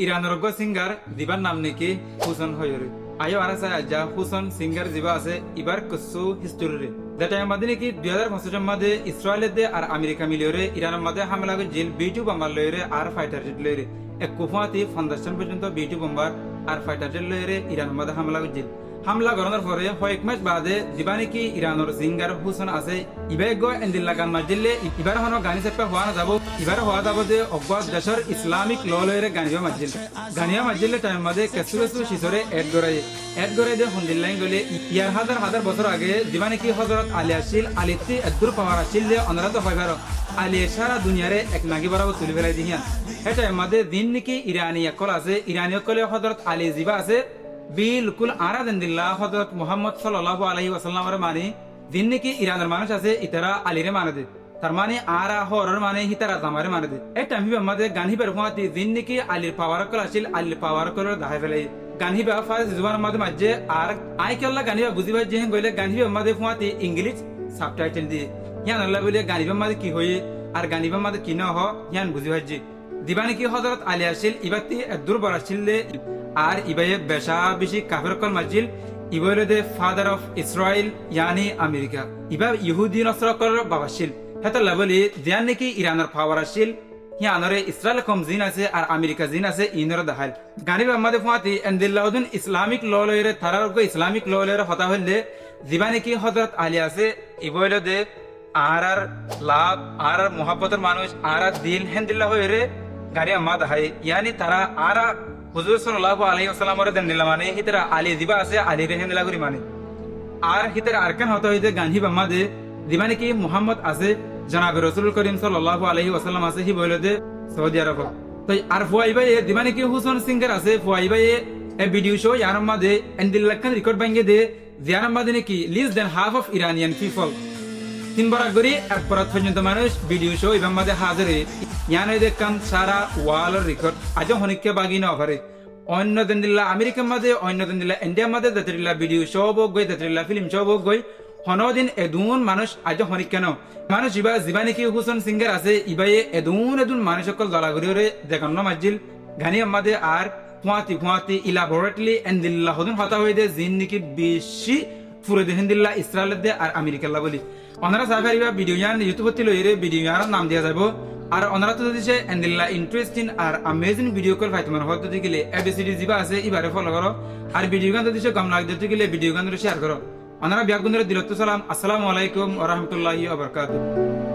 ইরানের সিঙ্গার দিবার নাম নাকি হুসেন হয়রে আয়ো আরাসা আজা হুসেন সিঙ্গার জিবা আছে ইবার কিছু হিস্টোরি যেটা আমাদের নাকি 2025 মধ্যে ইসরায়েলের দে আর আমেরিকা মিলিয়রে ইরানের মধ্যে হামলা করে জেল বিটু বোমার লয়রে আর ফাইটার জেট লয়রে এক কুফাতি ফাউন্ডেশন পর্যন্ত বিটু বোমার আর ফাইটার জেট লয়রে ইরানের মধ্যে হামলা করে জেল হামলা করানোর পরে কয়েক মাস বাদে দিবা নাকি ইরানের সিঙ্গার হুসেন আছে ইবেগ এন্দিল্লা গান মাজিলে এবার হনো গানি চেপে হওয়া না যাব এবার হওয়া যাব যে অজ্ঞাত দেশের ইসলামিক ল লয়রে গানিয়া মাজিলে টাইম মাঝে কেসু কেসু শিশরে এড গড়াই দিয়ে হন্দিল্লাই গলে ইয়ার হাজার হাজার বছর আগে দিবা নাকি হজরত আলী আসিল আলিতি এদুর পাওয়ার আসিল যে অনারাত হইবার আলী সারা দুনিয়ারে এক নাগি বরাবর তুলি ফেলাই দিহিয়ান এটা মাঝে দিন নাকি ইরানি একল আছে ইরানি একলে হজরত আলী জিবা আছে বিলকুল আরাদিল্লাহ হযরত মুহাম্মদ সাল্লাল্লাহু আলাইহি ওয়াসাল্লামের মানে দিন নাকি ইরানের মানুষ আছে ইতারা আলীরে মানে দে তার মানে আরা হরর মানে হিতারা জামারে মানে দে এটা আমি আমাদের গানহি বেরফাতি দিন নাকি আলীর পাওয়ার কল আসিল আলীর পাওয়ার কল দাহাই ফেলাই গানহি বা ফাজ জুবান মাঝে মাঝে আর আই কেল্লা গানহি বুঝিবা যে গইলে গানহি মাঝে ফুয়াতি ইংলিশ সাবটাইটেল দিয়ে ইয়ান আল্লাহ বলে গানহি মাঝে কি হই আর গানহি মাঝে কি না হ ইয়ান বুঝিবা যে দিবা নাকি হযরত আলী আসিল ইবাতি দূর বরাসিল আর ইবায়ে বেশা বেশি কাফের কল মাজিল ইবলে দে ফাদার অফ ইসরায়েল ইয়ানি আমেরিকা ইবা ইহুদি নসরকল বাবাশিল হেতা লাবলি দিয়ান নাকি ইরানের পাওয়ার আসিল হিয়ানরে ইসরায়েল কম জিন আছে আর আমেরিকা জিন আছে ইনর দাহাল গানিব আমাদের ফাতি এন্দিল্লাউদ্দিন ইসলামিক ল লয়রে তারার ইসলামিক ল লয়রে হতা হইলে দিবা নাকি হযরত আলী আছে ইবলে দে আর লাভ আর মোহাব্বতের মানুষ আর দিন হেন্দিল্লাহ হইরে গাড়ি আমা দাহাই ইয়ানি তারা আর হুজুর সাল্লাল্লাহু আলাইহি ওয়াসাল্লামের দেন নিলা মানে হিতরা আলী দিবা আছে আলী রেহে নিলা করি মানে আর হিতরা আরকান হতে হইতে গানহি বাম্মাদে দিবা নাকি মুহাম্মদ আছে জনাব রাসূল করিম সাল্লাল্লাহু আলাইহি ওয়াসাল্লাম আছে হি বলে দে সৌদি আরব তো আর ফুয়াইবাই দিবা নাকি হুসেন সিঙ্গার আছে ফুয়াইবাই এ ভিডিও শো ইয়ার মাঝে এন্ডিল লাখান রেকর্ড ভাঙে দে জিয়ার মাঝে নাকি লিস দেন হাফ অফ ইরানিয়ান পিপল তিন বরাক গরি এক পরাত পর্যন্ত মানুষ ভিডিও শো ইবাম মাঝে হাজিরে ইয়ানে দেখান সারা ওয়াল রেকর্ড আজ হনিকে বাগি না পারে অন্য দিন দিল্লা আমেরিকার মাঝে অন্য দিন দিল্লা ইন্ডিয়ার মাঝে দাতিরিল্লা ভিডিও শো বক গই দাতিরিল্লা ফিল্ম শো বক গই হনদিন এদুন মানুষ আজ হনিক কেন মানুষ জিবা নাকি হুসেন সিঙ্গার আছে ইবাই এদুন মানুষ সকল দলাগুড়ি দেখানো মাজিল গানি আমাদের আর ফুয়াতি ইলাবোরেটলি এন্দিল্লা হদুন হতা হয়ে দে জিন নাকি বেশি ফুরে দেহেন দিল্লা ইসরায়েলের দে আর আমেরিকাল্লা বলি ওনারা সাফারিবা ভিডিও ইয়ান ইউটিউবত লইরে ভিডিও ইয়ার নাম দিয়া যাব আর ওনারা তো দিছে এন্দিল্লা ইন্টারেস্টিং আর আমেজিং ভিডিও কল ফাইতে মানে হতে গেলে এবিসিডি জিবা আছে ইবারে ফলো করো আর ভিডিও গান দিছে কম লাগ দিতে গেলে ভিডিও গান শেয়ার করো ওনারা বিয়াক বন্ধুরা দিলত সালাম আসসালামু আলাইকুম ওয়া রাহমাতুল্লাহি ওয়া বারাকাতুহু।